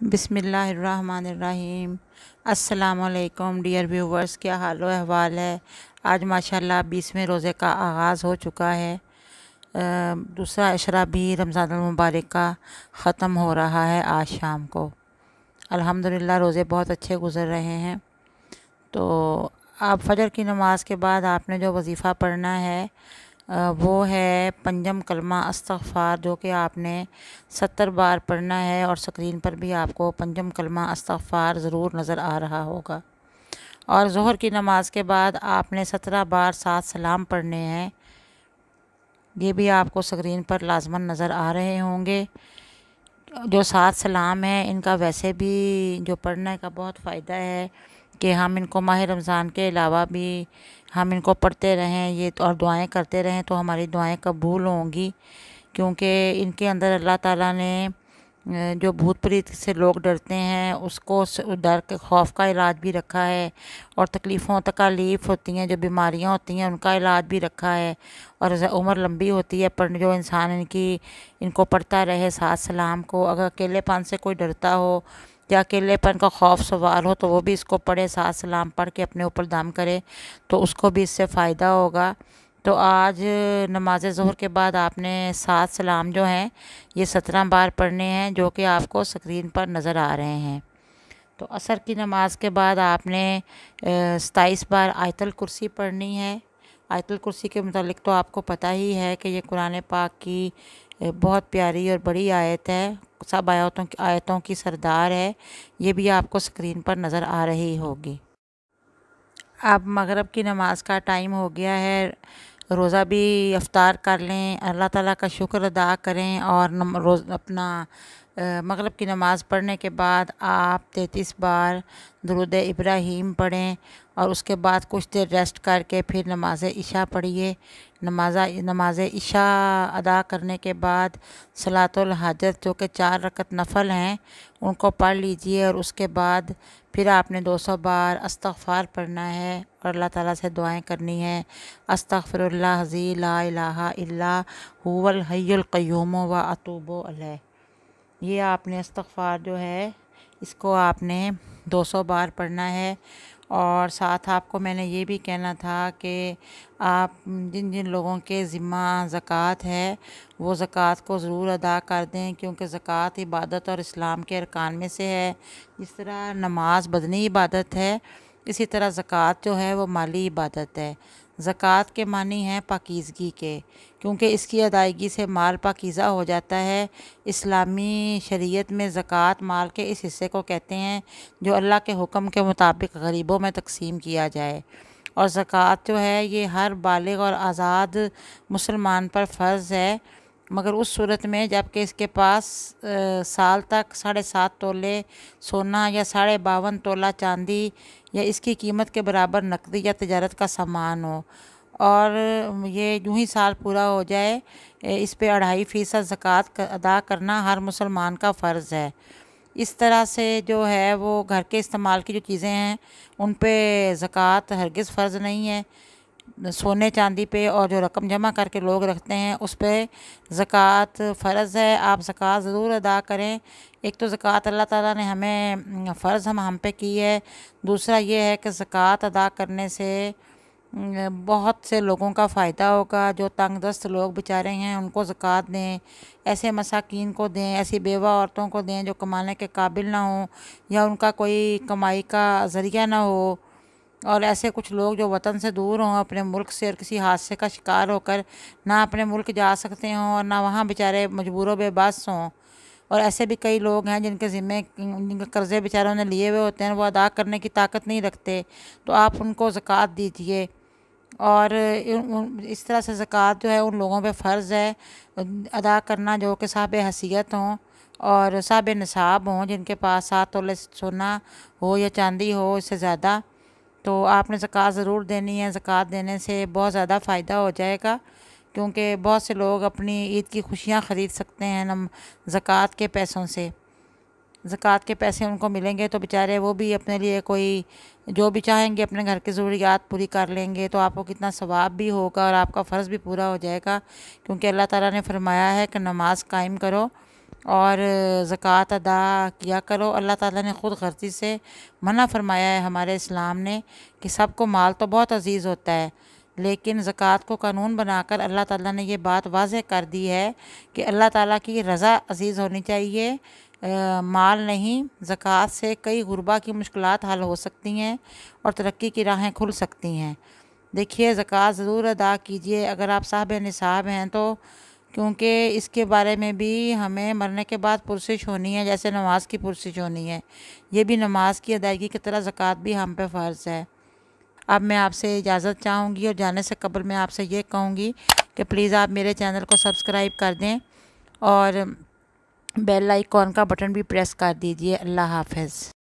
बिस्मिल्लाहिर्रहमानिर्रहीम। अस्सलामुअलैकुम dear viewers, क्या हाल अहवाल है। आज माशाल्लाह 20वें रोज़े का आगाज़ हो चुका है। दूसरा अशरा भी रमज़ानुल मुबारक का ख़त्म हो रहा है आज शाम को। अल्हम्दुलिल्लाह रोज़े बहुत अच्छे गुज़र रहे हैं। तो आप फजर की नमाज़ के बाद आपने जो वज़ीफ़ा पढ़ना है वो है पंजम कलमा अस्तग़फ़ार, जो कि आपने 70 बार पढ़ना है। और स्क्रीन पर भी आपको पंजम कलमा अस्तग़फ़ार ज़रूर नज़र आ रहा होगा। और ज़ोहर की नमाज़ के बाद आपने 17 बार 7 सलाम पढ़ने हैं। ये भी आपको स्क्रीन पर लाज़मन नज़र आ रहे होंगे। जो 7 सलाम हैं इनका वैसे भी जो पढ़ने का बहुत फ़ायदा है कि हम इनको माह रमज़ान के अलावा भी हम इनको पढ़ते रहें ये तो, और दुआएं करते रहें तो हमारी दुआएं कबूल होंगी। क्योंकि इनके अंदर अल्लाह ताला ने जो भूत प्रेत से लोग डरते हैं उसको डर के खौफ का इलाज भी रखा है। और तकलीफ़ों तकालीफ़ होती हैं, जो बीमारियां होती हैं, उनका इलाज भी रखा है। और उम्र लंबी होती है पर जो इंसान इनको पढ़ता रहे 7 सलाम को। अगर अकेलेपन से कोई डरता हो या अकेलेपन का खौफ सवार हो तो वो भी इसको पढ़े, 7 सलाम पढ़ के अपने ऊपर दम करे तो उसको भी इससे फ़ायदा होगा। तो आज नमाज ज़ोहर के बाद आपने 7 सलाम जो हैं ये 17 बार पढ़ने हैं, जो कि आपको स्क्रीन पर नज़र आ रहे हैं। तो असर की नमाज के बाद आपने 27 बार आयतल कुर्सी पढ़नी है। आयतल कुर्सी के मुतालिक तो आपको पता ही है कि ये कुरान पाक की बहुत प्यारी और बड़ी आयत है, सब आयतों की सरदार है। ये भी आपको स्क्रीन पर नज़र आ रही होगी। अब मगरिब की नमाज़ का टाइम हो गया है। रोज़ा भी इफ्तार कर लें, अल्लाह ताला का शुक्र अदा करें। और रोज़ अपना मगरिब की नमाज़ पढ़ने के बाद आप 33 बार दुरूद इब्राहीम पढ़ें। और उसके बाद कुछ देर रेस्ट करके फिर नमाज इशा पढ़िए। नमाज इशा अदा करने के बाद सलातुल हाजत, जो कि 4 रकत नफल हैं, उनको पढ़ लीजिए। और उसके बाद फिर आपने 200 बार अस्तग़फ़ार पढ़ना है और अल्लाह ताला से दुआएं करनी है। अस्तग़फ़िरुल्लाज़ी ला इलाहा इल्ला हुवल हय्युल क़य्यूम व अतूबु अलैह। ये आपने इस्तग़फ़ार जो है इसको आपने 200 बार पढ़ना है। और साथ आपको मैंने ये भी कहना था कि आप जिन जिन लोगों के ज़िम्मा ज़कात है वो ज़कात को ज़रूर अदा कर दें, क्योंकि ज़कात इबादत और इस्लाम के अरकान में से है। जिस तरह नमाज बदनी इबादत है, इसी तरह ज़कात जो है वो माली इबादत है। ज़कात के मानी हैं पाकीज़गी के, क्योंकि इसकी अदायगी से माल पाकीज़ा हो जाता है। इस्लामी शरीयत में ज़कात माल के इस हिस्से को कहते हैं जो अल्लाह के हुक्म के मुताबिक गरीबों में तकसीम किया जाए। और ज़कात जो है ये हर बालिग और आज़ाद मुसलमान पर फ़र्ज़ है, मगर उस सूरत में जबकि इसके पास साल तक 7.5 तोले सोना या 52.5 तोला चांदी या इसकी कीमत के बराबर नकदी या तिजारत का सामान हो। और ये यूं ही साल पूरा हो जाए, इस पे 2.5% ज़कात अदा करना हर मुसलमान का फ़र्ज़ है। इस तरह से जो है वो घर के इस्तेमाल की जो चीज़ें हैं उन पे ज़कात हरगिज़ फ़र्ज़ नहीं है। सोने चांदी पे और जो रकम जमा करके लोग रखते हैं उस पे ज़कात फ़र्ज़ है। आप ज़कात ज़रूर अदा करें। एक तो ज़कात अल्लाह ताला ने हमें फ़र्ज़ हम पे की है। दूसरा ये है कि ज़कात अदा करने से बहुत से लोगों का फ़ायदा होगा। जो तंग दस्त लोग बेचारे हैं उनको ज़कात दें, ऐसे मसाकीन को दें, ऐसी बेवा औरतों को दें जो कमाने के काबिल ना हो या उनका कोई कमाई का ज़रिया ना हो। और ऐसे कुछ लोग जो वतन से दूर हों, अपने मुल्क से और किसी हादसे का शिकार होकर ना अपने मुल्क जा सकते हों और ना वहाँ बेचारे मजबूर बेबस हों। और ऐसे भी कई लोग हैं जिनके ज़िम्मे जिनके कर्ज़े बेचारों ने लिए हुए होते हैं, वो अदा करने की ताकत नहीं रखते, तो आप उनको ज़कात दीजिए। और इस तरह से ज़कात जो है उन लोगों पे फ़र्ज़ है अदा करना जो कि साहिब हैसियत हों और साहिब निसाब हों, जिनके पास 7 तोले सोना हो या चांदी हो इससे ज़्यादा। तो आपने ज़कात ज़रूर देनी है। ज़कात देने से बहुत ज़्यादा फ़ायदा हो जाएगा, क्योंकि बहुत से लोग अपनी ईद की खुशियाँ ख़रीद सकते हैं नम ज़कात के पैसों से। ज़कात के पैसे उनको मिलेंगे तो बेचारे वो भी अपने लिए कोई जो भी चाहेंगे अपने घर की ज़रूरियात पूरी कर लेंगे, तो आपको कितना सवाब भी होगा और आपका फ़र्ज़ भी पूरा हो जाएगा। क्योंकि अल्लाह ताला ने फरमाया है कि नमाज कायम करो और ज़कात अदा किया करो। अल्लाह ताला ने ख़ुद गर्ती से मना फरमाया है हमारे इस्लाम ने कि सबको माल तो बहुत अजीज़ होता है, लेकिन ज़कात को कानून बनाकर अल्लाह ताला ने ये बात वाज़ेह कर दी है कि अल्लाह ताला की रज़ा अजीज़ होनी चाहिए, माल नहीं। ज़कात से कई गुरबा की मुश्किलात हल हो सकती हैं और तरक्की की राहें खुल सकती हैं। देखिए, ज़कात ज़रूर अदा कीजिए अगर आप साहिब निसाब हैं तो, क्योंकि इसके बारे में भी हमें मरने के बाद पुरसिश होनी है, जैसे नमाज की पुरसिश होनी है। ये भी नमाज की अदायगी की तरह ज़कात भी हम पे फ़र्ज़ है। अब मैं आपसे इजाज़त चाहूँगी और जाने से कबल मैं आपसे ये कहूँगी कि प्लीज़ आप मेरे चैनल को सब्सक्राइब कर दें और बेल आइकॉन का बटन भी प्रेस कर दीजिए। अल्लाह हाफ़िज़।